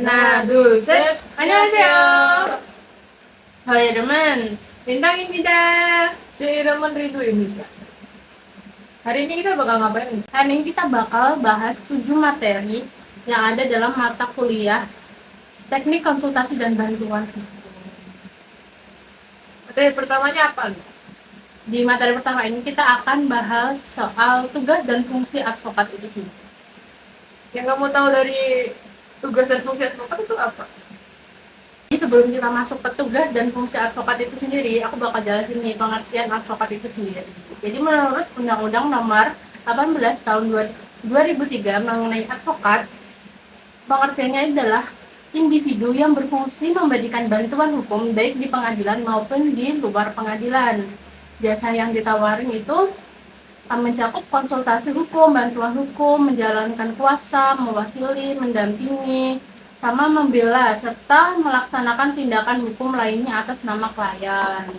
하나, 둘, 셋. 안녕하세요. 저희 이름은 Bintang입니다. 제 이름은 Ridhoimita. Hari ini kita bakal ngapain? Hari ini kita bakal bahas 7 materi yang ada dalam mata kuliah Teknik Konsultasi dan Bantuan. Materi pertamanya apa nih? Di materi pertama ini kita akan bahas soal tugas dan fungsi advokat itu sendiri. Yang kamu tahu dari tugas dan fungsi advokat itu apa? Jadi sebelum kita masuk ke tugas dan fungsi advokat itu sendiri, aku bakal jelasin nih pengertian advokat itu sendiri. Jadi menurut Undang-Undang Nomor 18 Tahun 2003 mengenai advokat, pengertiannya adalah individu yang berfungsi memberikan bantuan hukum baik di pengadilan maupun di luar pengadilan. Jasa yang ditawarin itu mencakup konsultasi hukum, bantuan hukum, menjalankan kuasa, mewakili, mendampingi, sama membela, serta melaksanakan tindakan hukum lainnya atas nama klien.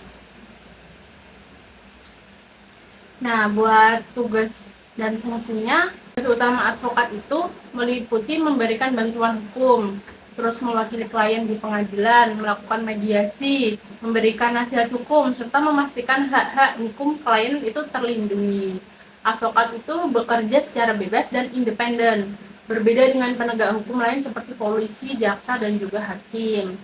Nah, buat tugas dan fungsinya, tugas utama advokat itu meliputi memberikan bantuan hukum, terus mewakili klien di pengadilan, melakukan mediasi, memberikan nasihat hukum, serta memastikan hak-hak hukum klien itu terlindungi. Advokat itu bekerja secara bebas dan independen, berbeda dengan penegak hukum lain seperti polisi, jaksa, dan juga hakim.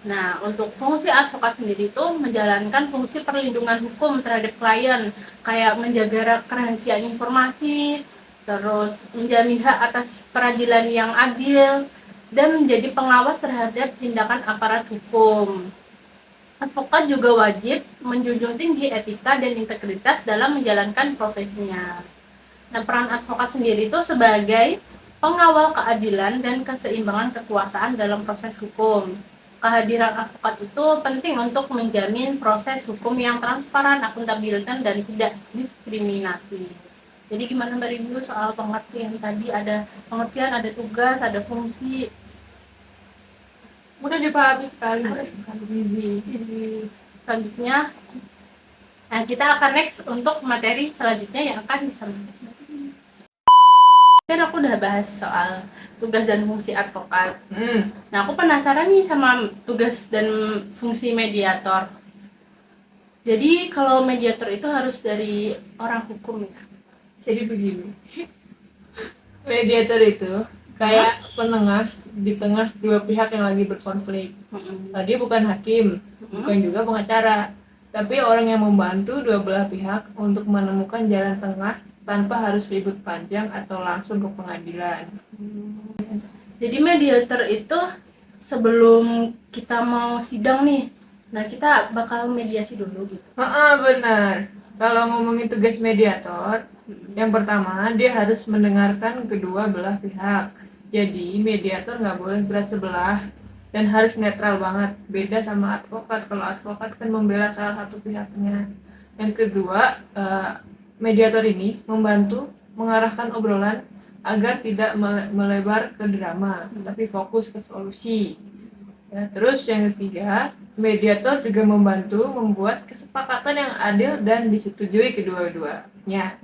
Nah, untuk fungsi advokat sendiri itu menjalankan fungsi perlindungan hukum terhadap klien, kayak menjaga kerahasiaan informasi, terus menjamin hak atas peradilan yang adil, dan menjadi pengawas terhadap tindakan aparat hukum. Advokat juga wajib menjunjung tinggi etika dan integritas dalam menjalankan profesinya. Nah, peran advokat sendiri itu sebagai pengawal keadilan dan keseimbangan kekuasaan dalam proses hukum. Kehadiran advokat itu penting untuk menjamin proses hukum yang transparan, akuntabel, dan tidak diskriminatif. Jadi gimana Mbak Rindu soal pengertian tadi? Ada pengertian, ada tugas, ada fungsi. Mudah dipahami sekali. Easy. Selanjutnya, nah kita akan next untuk materi selanjutnya yang akan disampaikan. Kan aku udah bahas soal tugas dan fungsi advokat. Nah, aku penasaran nih sama tugas dan fungsi mediator. Jadi kalau mediator itu harus dari orang hukum ya? Jadi begini, mediator itu kayak penengah di tengah dua pihak yang lagi berkonflik. Dia bukan hakim, bukan juga pengacara, tapi orang yang membantu dua belah pihak untuk menemukan jalan tengah tanpa harus ribut panjang atau langsung ke pengadilan. Jadi mediator itu sebelum kita mau sidang nih, nah kita bakal mediasi dulu gitu. Benar. Kalau ngomongin tugas mediator, yang pertama dia harus mendengarkan kedua belah pihak. Jadi mediator nggak boleh berat sebelah dan harus netral banget. Beda sama advokat. Kalau advokat kan membela salah satu pihaknya. Yang kedua, mediator ini membantu mengarahkan obrolan agar tidak melebar ke drama, tapi fokus ke solusi. Ya, terus yang ketiga, mediator juga membantu membuat kesepakatan yang adil dan disetujui kedua-duanya.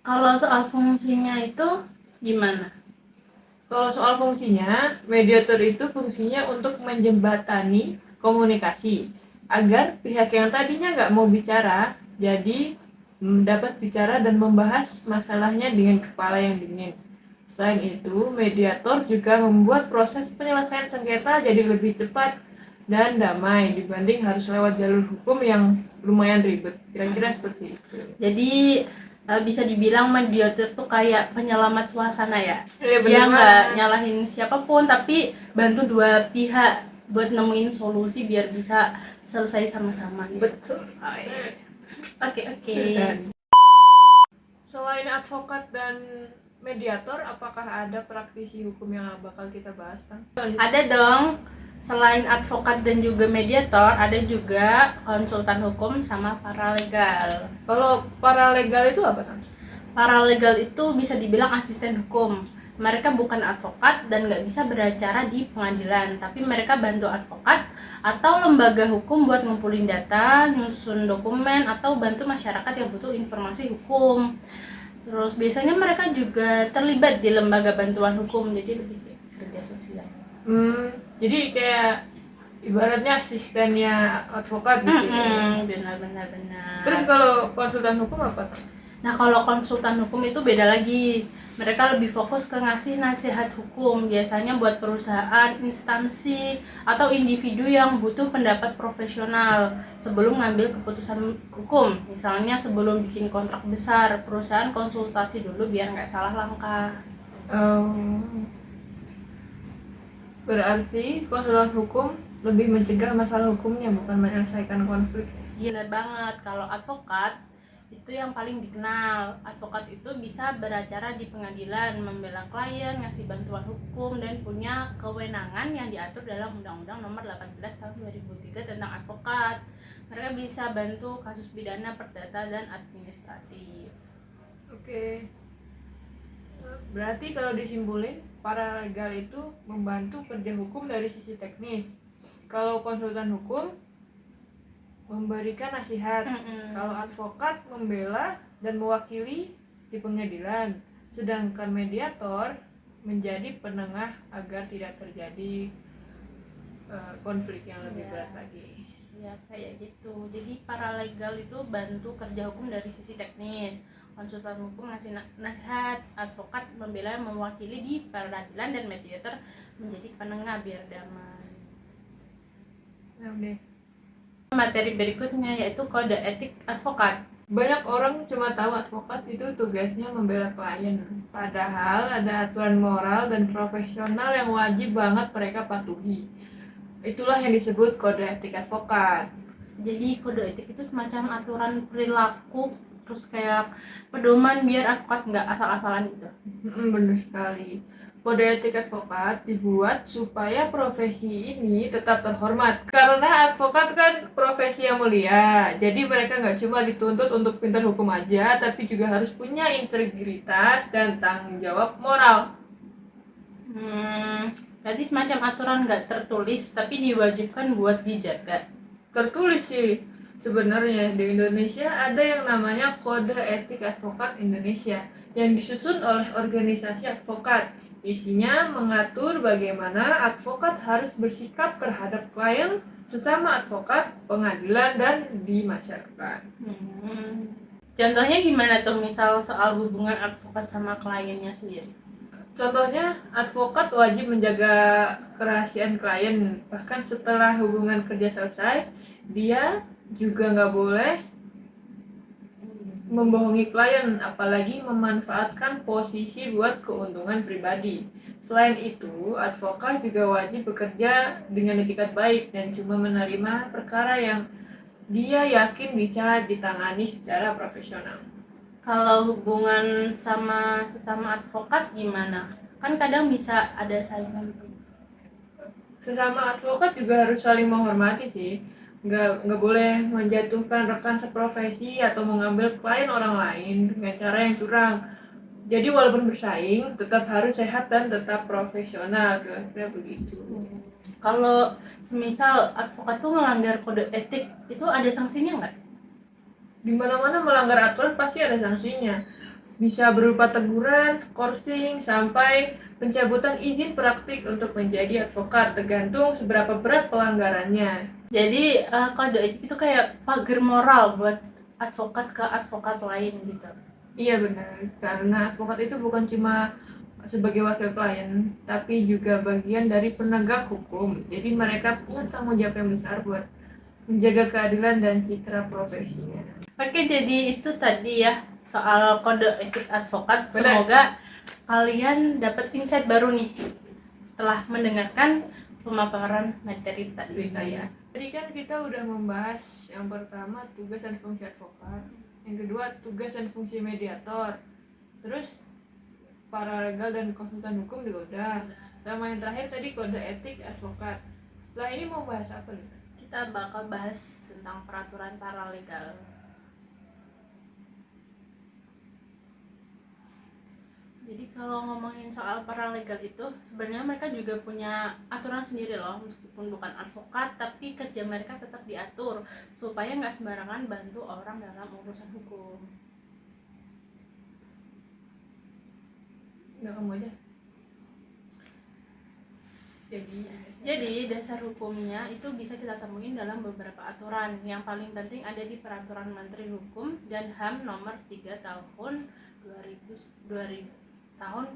Kalau soal fungsinya itu gimana? Kalau soal fungsinya, mediator itu fungsinya untuk menjembatani komunikasi agar pihak yang tadinya nggak mau bicara jadi dapat bicara dan membahas masalahnya dengan kepala yang dingin. Selain itu, mediator juga membuat proses penyelesaian sengketa jadi lebih cepat dan damai dibanding harus lewat jalur hukum yang lumayan ribet. Kira-kira seperti itu. Jadi bisa dibilang mediator tuh kayak penyelamat suasana ya. Iya, Dia nggak nyalahin siapapun, tapi bantu dua pihak buat nemuin solusi biar bisa selesai sama-sama. Betul. Oke. Selain advokat dan mediator, apakah ada praktisi hukum yang bakal kita bahas, Tang? Ada dong. Selain advokat dan juga mediator, ada juga konsultan hukum sama paralegal. Kalau paralegal itu apa, Tang? Paralegal itu bisa dibilang asisten hukum. Mereka bukan advokat dan nggak bisa beracara di pengadilan, tapi mereka bantu advokat atau lembaga hukum buat ngumpulin data, nyusun dokumen, atau bantu masyarakat yang butuh informasi hukum. Terus biasanya mereka juga terlibat di lembaga bantuan hukum, jadi lebih kayak kerja sosial. Jadi kayak ibaratnya asistennya advokat gitu ya. Benar. Terus kalau konsultan hukum apa tuh? Nah, kalau konsultan hukum itu beda lagi. Mereka lebih fokus ke ngasih nasihat hukum, biasanya buat perusahaan, instansi, atau individu yang butuh pendapat profesional sebelum ngambil keputusan hukum. Misalnya sebelum bikin kontrak besar, perusahaan konsultasi dulu biar nggak salah langkah. Berarti konsultan hukum lebih mencegah masalah hukumnya, bukan menyelesaikan konflik. Gila banget. Kalau advokat itu yang paling dikenal. Advokat itu bisa beracara di pengadilan, membela klien, ngasih bantuan hukum, dan punya kewenangan yang diatur dalam Undang-Undang Nomor 18 Tahun 2003 tentang advokat. Mereka bisa bantu kasus pidana, perdata, dan administratif. Oke. Berarti kalau disimpulin, paralegal itu membantu kerja hukum dari sisi teknis. Kalau konsultan hukum memberikan nasihat. Kalau advokat membela dan mewakili di pengadilan. Sedangkan mediator menjadi penengah agar tidak terjadi konflik yang lebih berat lagi. Ya kayak gitu. Jadi paralegal itu bantu kerja hukum dari sisi teknis, konsultan hukum ngasih nasihat, advokat membela mewakili di peradilan, dan mediator menjadi penengah biar damai. Nah, deh. Materi berikutnya yaitu kode etik advokat. Banyak orang cuma tahu advokat itu tugasnya membela klien, padahal ada aturan moral dan profesional yang wajib banget mereka patuhi. Itulah yang disebut kode etik advokat. Jadi kode etik itu semacam aturan perilaku, terus kayak pedoman biar advokat nggak asal-asalan gitu. Benar sekali. Kode etik advokat dibuat supaya profesi ini tetap terhormat. Karena advokat kan profesi yang mulia, jadi mereka nggak cuma dituntut untuk pintar hukum aja, tapi juga harus punya integritas dan tanggung jawab moral. Berarti semacam aturan nggak tertulis, tapi diwajibkan buat dijaga. Tertulis sih. Sebenarnya di Indonesia ada yang namanya Kode Etik Advokat Indonesia yang disusun oleh organisasi advokat. Isinya mengatur bagaimana advokat harus bersikap terhadap klien, sesama advokat, pengadilan, dan di masyarakat. Contohnya gimana tuh, misal soal hubungan advokat sama kliennya sendiri? Contohnya, advokat wajib menjaga kerahasiaan klien. Bahkan setelah hubungan kerja selesai, dia juga nggak boleh membohongi klien, apalagi memanfaatkan posisi buat keuntungan pribadi. Selain itu, advokat juga wajib bekerja dengan etikat baik dan cuma menerima perkara yang dia yakin bisa ditangani secara profesional. Kalau hubungan sama sesama advokat gimana? Kan kadang bisa ada saingan tuh. Sesama advokat juga harus saling menghormati sih. Nggak boleh menjatuhkan rekan seprofesi atau mengambil klien orang lain dengan cara yang curang. Jadi walaupun bersaing, tetap harus sehat dan tetap profesional, kira-kira begitu. Kalau semisal advokat tuh melanggar kode etik, itu ada sanksinya nggak? Di mana-mana melanggar aturan pasti ada sanksinya. Bisa berupa teguran, skorsing, sampai pencabutan izin praktik untuk menjadi advokat, tergantung seberapa berat pelanggarannya. Jadi kode etik itu kayak pagar moral buat advokat ke advokat lain gitu. Iya benar, karena advokat itu bukan cuma sebagai wakil klien, tapi juga bagian dari penegak hukum. Jadi mereka punya tanggung jawab yang besar buat menjaga keadilan dan citra profesinya. Oke, jadi itu tadi ya soal kode etik advokat. Benar. Semoga kalian dapat insight baru nih setelah mendengarkan pemaparan materi tadi saya. Tadi kan kita udah membahas yang pertama tugas dan fungsi advokat, yang kedua tugas dan fungsi mediator, terus paralegal dan konsultan hukum juga udah, sama yang terakhir tadi kode etik advokat. Setelah ini mau bahas apa nih? Kita bakal bahas tentang peraturan paralegal. Jadi kalau ngomongin soal paralegal itu, sebenarnya mereka juga punya aturan sendiri loh, meskipun bukan advokat, tapi kerja mereka tetap diatur supaya nggak sembarangan bantu orang dalam urusan hukum. Nggak, kamu aja. Jadi dasar hukumnya itu bisa kita temuin dalam beberapa aturan. Yang paling penting ada di Peraturan Menteri Hukum dan HAM nomor 3 tahun 2000 tahun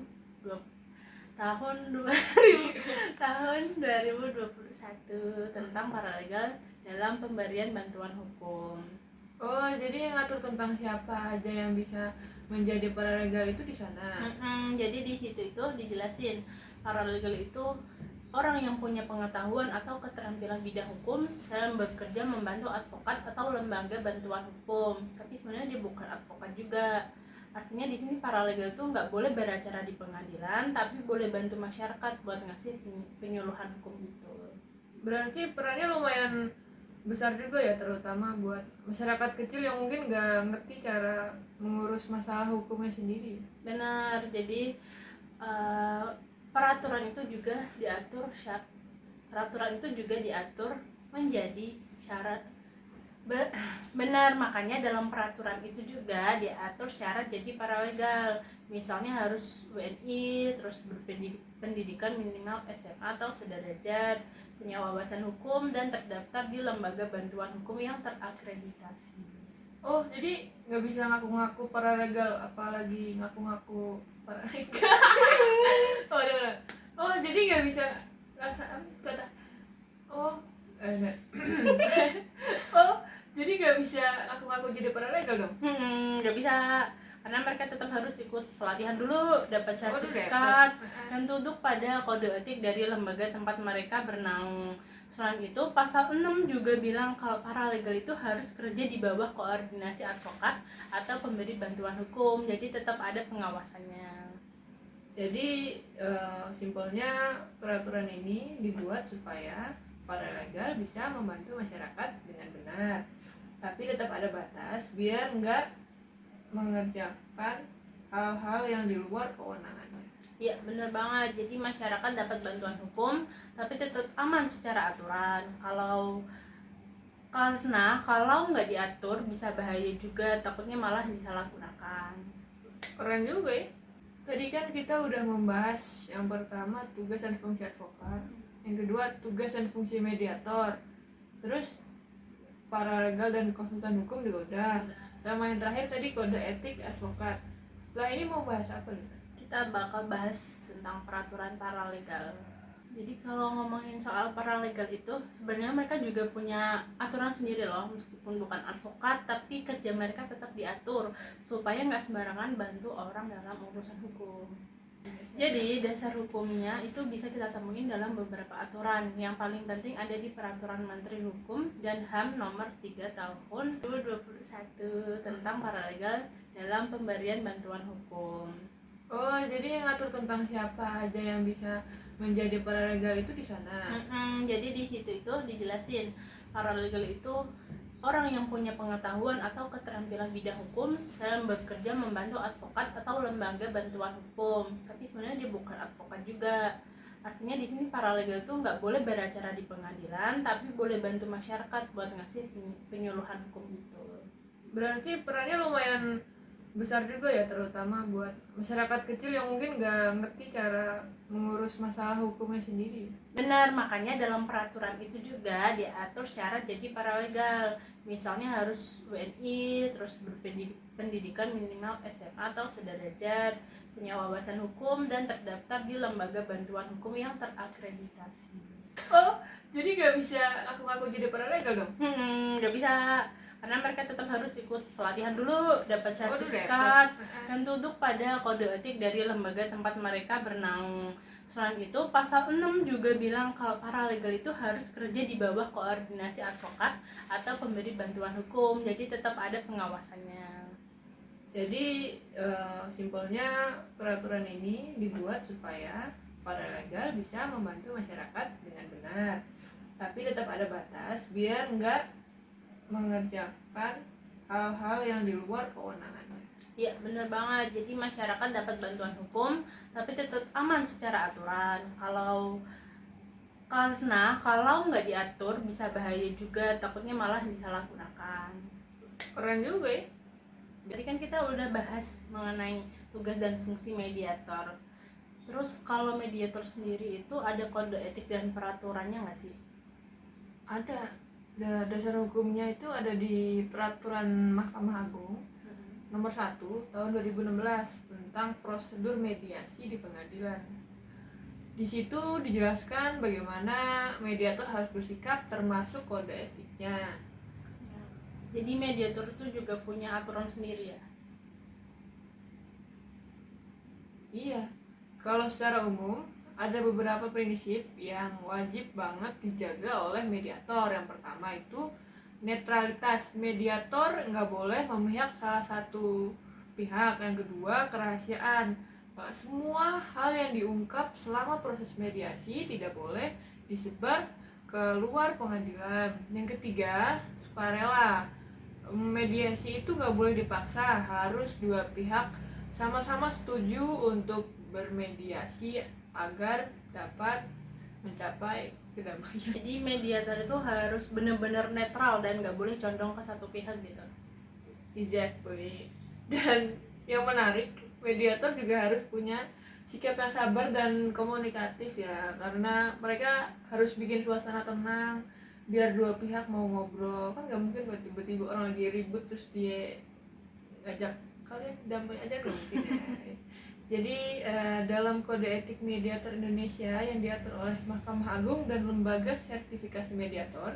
2021 tentang paralegal dalam pemberian bantuan hukum. Oh, jadi yang ngatur tentang siapa aja yang bisa menjadi paralegal itu di sana. Jadi di situ itu dijelasin paralegal itu orang yang punya pengetahuan atau keterampilan bidang hukum dalam bekerja membantu advokat atau lembaga bantuan hukum. Tapi sebenarnya dia bukan advokat juga. Artinya di sini paralegal itu nggak boleh beracara di pengadilan, tapi boleh bantu masyarakat buat ngasih penyuluhan hukum itu. Berarti perannya lumayan besar juga ya, terutama buat masyarakat kecil yang mungkin nggak ngerti cara mengurus masalah hukumnya sendiri. Benar, jadi peraturan itu juga diatur menjadi syarat. Benar, makanya dalam peraturan itu juga diatur syarat jadi paralegal. Misalnya harus WNI, terus berpendidikan minimal SMA atau sederajat, punya wawasan hukum dan terdaftar di lembaga bantuan hukum yang terakreditasi. Oh, jadi nggak bisa ngaku-ngaku paralegal, apalagi ngaku-ngaku paralegal. Oh, udah. Oh, jadi nggak bisa kata. Oh, enggak. Oh, jadi nggak bisa ngaku-ngaku jadi paralegal dong? Nggak bisa, karena mereka tetap harus ikut pelatihan dulu, dapat sertifikat, dan tunduk pada kode etik dari lembaga tempat mereka bernaung. Selain itu, pasal 6 juga bilang kalau paralegal itu harus kerja di bawah koordinasi advokat atau pemberi bantuan hukum, jadi tetap ada pengawasannya. Jadi simpelnya peraturan ini dibuat supaya paralegal bisa membantu masyarakat dengan benar, tapi tetap ada batas biar nggak mengerjakan hal-hal yang di luar kewenangannya. Iya, benar banget. Jadi masyarakat dapat bantuan hukum tapi tetap aman secara aturan. Karena kalau nggak diatur bisa bahaya juga, takutnya malah disalahgunakan. Keren juga ya. Tadi kan kita udah membahas yang pertama tugas dan fungsi advokat, yang kedua tugas dan fungsi mediator, terus paralegal dan konsultan hukum juga udah, sama yang terakhir tadi kode etik advokat. Setelah ini mau bahas apa nih? Kita bakal bahas tentang peraturan paralegal. Jadi kalau ngomongin soal paralegal itu sebenarnya mereka juga punya aturan sendiri loh, meskipun bukan advokat tapi kerja mereka tetap diatur supaya nggak sembarangan bantu orang dalam urusan hukum. Jadi dasar hukumnya itu bisa kita temuin dalam beberapa aturan. Yang paling penting ada di Peraturan Menteri Hukum dan HAM nomor 3 tahun 2021 tentang paralegal dalam pemberian bantuan hukum. Oh, jadi yang ngatur tentang siapa aja yang bisa menjadi paralegal itu di sana. Jadi di situ itu dijelasin paralegal itu orang yang punya pengetahuan atau keterampilan bidang hukum dalam bekerja membantu advokat atau lembaga bantuan hukum. Tapi sebenarnya dia bukan advokat juga. Artinya di sini paralegal itu nggak boleh beracara di pengadilan, tapi boleh bantu masyarakat buat ngasih penyuluhan hukum itu. Berarti perannya lumayan besar juga ya, terutama buat masyarakat kecil yang mungkin nggak ngerti cara mengurus masalah hukumnya sendiri. Benar, makanya dalam peraturan itu juga diatur syarat jadi paralegal. Misalnya harus WNI, terus berpendidikan minimal SMA atau sederajat, punya wawasan hukum dan terdaftar di lembaga bantuan hukum yang terakreditasi. Oh, jadi nggak bisa ngaku-ngaku jadi paralegal dong? Nggak bisa, karena mereka tetap harus ikut pelatihan dulu, dapat sertifikat, dan tunduk pada kode etik dari lembaga tempat mereka bernaung. Selain itu, pasal 6 juga bilang kalau paralegal itu harus kerja di bawah koordinasi advokat atau pemberi bantuan hukum, jadi tetap ada pengawasannya. Jadi simpelnya peraturan ini dibuat supaya paralegal bisa membantu masyarakat dengan benar, tapi tetap ada batas biar nggak mengerjakan hal-hal yang di luar kewenangannya. Iya, benar banget. Jadi masyarakat dapat bantuan hukum tapi tetap aman secara aturan. Karena kalau nggak diatur bisa bahaya juga, takutnya malah disalahgunakan. Keren juga ya. Jadi kan kita udah bahas mengenai tugas dan fungsi mediator. Terus kalau mediator sendiri itu ada kode etik dan peraturannya nggak sih? Ada. Dasar hukumnya itu ada di Peraturan Mahkamah Agung nomor 1 tahun 2016 tentang prosedur mediasi di pengadilan. Di situ dijelaskan bagaimana mediator harus bersikap termasuk kode etiknya. Jadi mediator itu juga punya aturan sendiri ya? Iya, kalau secara umum ada beberapa prinsip yang wajib banget dijaga oleh mediator. Yang pertama itu netralitas. Mediator nggak boleh memihak salah satu pihak. Yang kedua, kerahasiaan. Semua hal yang diungkap selama proses mediasi tidak boleh disebar ke luar pengadilan. Yang ketiga, sukarela. Mediasi itu nggak boleh dipaksa, harus dua pihak sama-sama setuju untuk bermediasi agar dapat mencapai kedamaian. Jadi mediator itu harus benar-benar netral dan nggak boleh condong ke satu pihak gitu. Exactly. Dan yang menarik, mediator juga harus punya sikap yang sabar dan komunikatif ya, karena mereka harus bikin suasana tenang biar dua pihak mau ngobrol. Kan nggak mungkin kalau tiba-tiba orang lagi ribut terus dia ngajak kalian damai aja, nggak mungkin ya. Jadi dalam kode etik mediator Indonesia yang diatur oleh Mahkamah Agung dan lembaga sertifikasi mediator,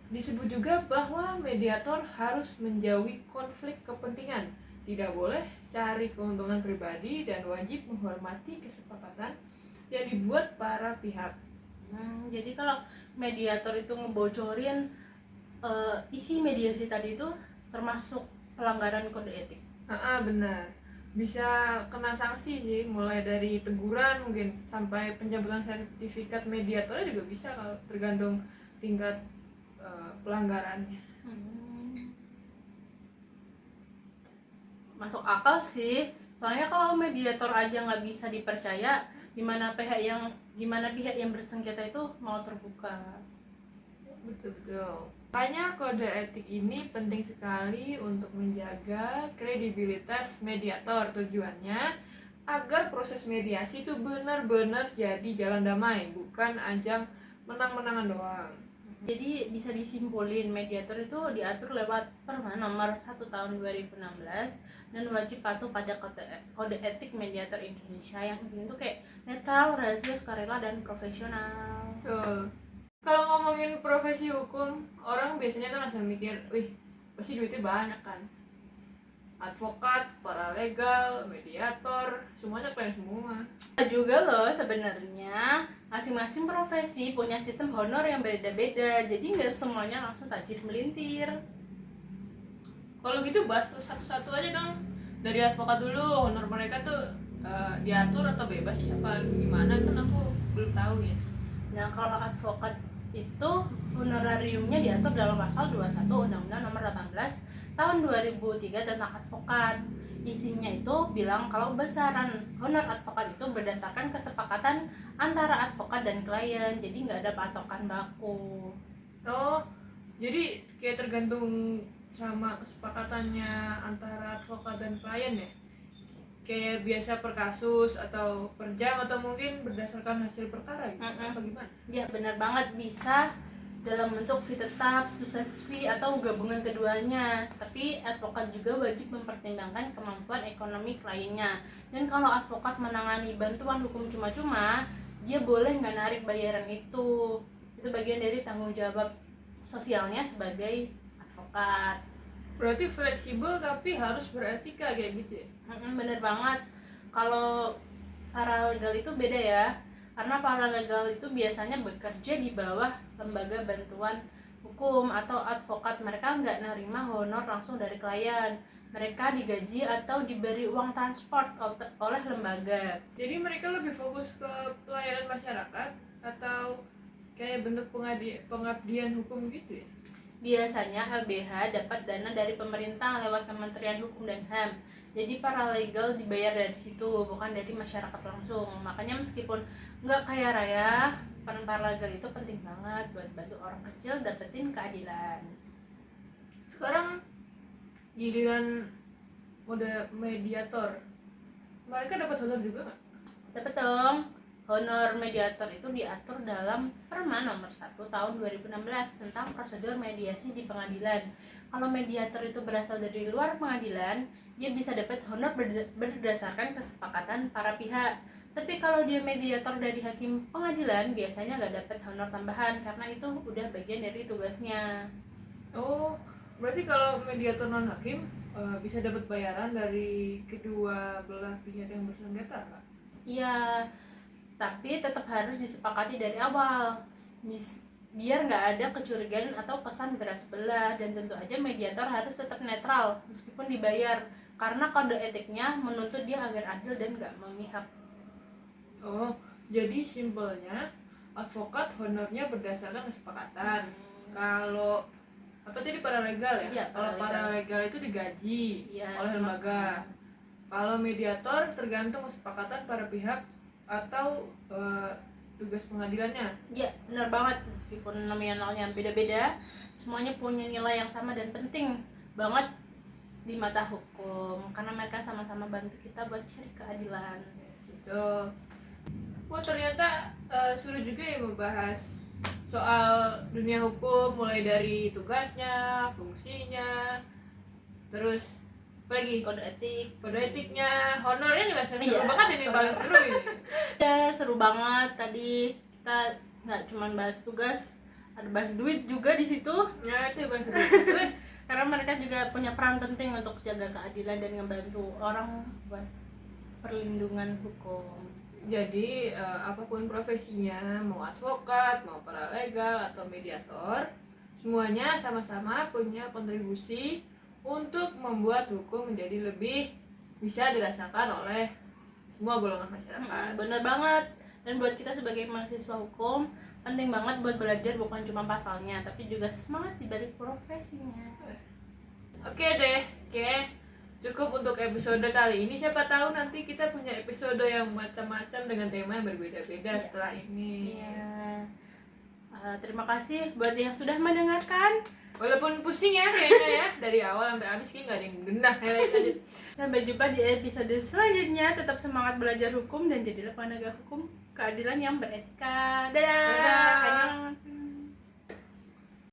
disebut juga bahwa mediator harus menjauhi konflik kepentingan, tidak boleh cari keuntungan pribadi, dan wajib menghormati kesepakatan yang dibuat para pihak. Jadi kalau mediator itu ngebocorin isi mediasi tadi itu termasuk pelanggaran kode etik. Benar. Bisa kena sanksi sih, mulai dari teguran mungkin sampai pencabutan sertifikat mediatornya juga bisa, kalau tergantung tingkat pelanggarannya. Masuk akal sih, soalnya kalau mediator aja nggak bisa dipercaya, gimana pihak yang bersengketa itu mau terbuka. Betul. Makanya kode etik ini penting sekali untuk menjaga kredibilitas mediator. Tujuannya agar proses mediasi itu benar-benar jadi jalan damai, bukan ajang menang-menangan doang. Jadi bisa disimpulin mediator itu diatur lewat Permen nomor 1 tahun 2016 dan wajib patuh pada kode etik mediator Indonesia yang intinya itu kayak netral, rahasia, sukarela, dan profesional. Tuh. Kalau ngomongin profesi hukum, orang biasanya kan langsung mikir, wih, pasti duitnya banyak kan. Advokat, paralegal, mediator, semuanya keren semua. Juga loh sebenarnya masing-masing profesi punya sistem honor yang beda-beda, jadi nggak semuanya langsung tajir melintir. Kalau gitu bahas satu-satu aja dong. Dari advokat dulu, honor mereka tuh diatur atau bebas sih, apa gimana, kan aku belum tahu ya. Nah, kalau advokat itu honorariumnya diatur dalam pasal 21 Undang-Undang Nomor 18 Tahun 2003 tentang advokat. Isinya itu bilang kalau besaran honor advokat itu berdasarkan kesepakatan antara advokat dan klien, jadi nggak ada patokan baku. Oh, jadi kayak tergantung sama kesepakatannya antara advokat dan klien ya? Kayak biasa per kasus atau per jam, atau mungkin berdasarkan hasil perkara gitu? Apa gimana? Ya benar banget, bisa dalam bentuk fee tetap, sukses fee, atau gabungan keduanya. Tapi advokat juga wajib mempertimbangkan kemampuan ekonomi kliennya. Dan kalau advokat menangani bantuan hukum cuma-cuma, dia boleh nggak narik bayaran itu. Itu bagian dari tanggung jawab sosialnya sebagai advokat. Berarti fleksibel tapi harus beretika kayak gitu ya? Bener banget. Kalau paralegal itu beda ya, karena paralegal itu biasanya bekerja di bawah lembaga bantuan hukum atau advokat. Mereka nggak nerima honor langsung dari klien, mereka digaji atau diberi uang transport oleh lembaga. Jadi mereka lebih fokus ke pelayanan masyarakat atau kayak bentuk pengabdian hukum gitu ya? Biasanya LBH dapat dana dari pemerintah lewat Kementerian Hukum dan HAM. Jadi paralegal dibayar dari situ, bukan dari masyarakat langsung. Makanya meskipun nggak kaya raya, peran paralegal itu penting banget buat bantu orang kecil dapetin keadilan. Sekarang giliran mode mediator, mereka dapat honor juga nggak? Dapat dong. Honor mediator itu diatur dalam Perma nomor 1 tahun 2016 tentang prosedur mediasi di pengadilan. Kalau mediator itu berasal dari luar pengadilan, dia bisa dapat honor berdasarkan kesepakatan para pihak. Tapi kalau dia mediator dari hakim pengadilan, biasanya nggak dapat honor tambahan karena itu udah bagian dari tugasnya. Oh, berarti kalau mediator non hakim bisa dapat bayaran dari kedua belah pihak yang bersengketa, Kak? Iya, tapi tetap harus disepakati dari awal. Biar nggak ada kecurigaan atau kesan berat sebelah, dan tentu aja mediator harus tetap netral meskipun dibayar karena kode etiknya menuntut dia agar adil dan nggak memihak. Oh, jadi simpelnya advokat honornya berdasarkan kesepakatan. Kalau apa tadi paralegal ya? Iya, Kalau paralegal itu digaji Iya, oleh sama. lembaga. Kalau mediator tergantung kesepakatan para pihak atau tugas pengadilannya. Iya, benar banget. Meskipun nominalnya beda-beda, semuanya punya nilai yang sama dan penting banget di mata hukum karena mereka sama-sama bantu kita buat cari keadilan. Gitu. Wah, ternyata seru juga ya membahas soal dunia hukum, mulai dari tugasnya, fungsinya, terus apa lagi, Kode etik. kode etiknya, honornya juga seru Iya. banget ini, paling seru ini. Ya, seru banget. Tadi kita nggak cuma bahas tugas, ada bahas duit juga di situ. Nah, itu paling seru. Terus Karena mereka juga punya peran penting untuk jaga keadilan dan ngebantu orang buat perlindungan hukum. jadi apapun profesinya, mau advokat, mau paralegal atau mediator, semuanya sama-sama punya kontribusi untuk membuat hukum menjadi lebih bisa dirasakan oleh semua golongan masyarakat. Bener banget. Dan buat kita sebagai mahasiswa hukum, penting banget buat belajar bukan cuma pasalnya, tapi juga semangat di balik profesinya. Oke deh, oke. Cukup untuk episode kali ini. Siapa tahu nanti kita punya episode yang macam-macam dengan tema yang berbeda-beda Iya. setelah ini. Iya. Terima kasih buat yang sudah mendengarkan. Walaupun pusing ya kayaknya ya, dari awal sampai habis kayak nggak ada yang genah ya aja. Sampai jumpa di episode selanjutnya. Tetap semangat belajar hukum dan jadilah penegak hukum keadilan yang beretika. Dadah. Dadah. Annyeong.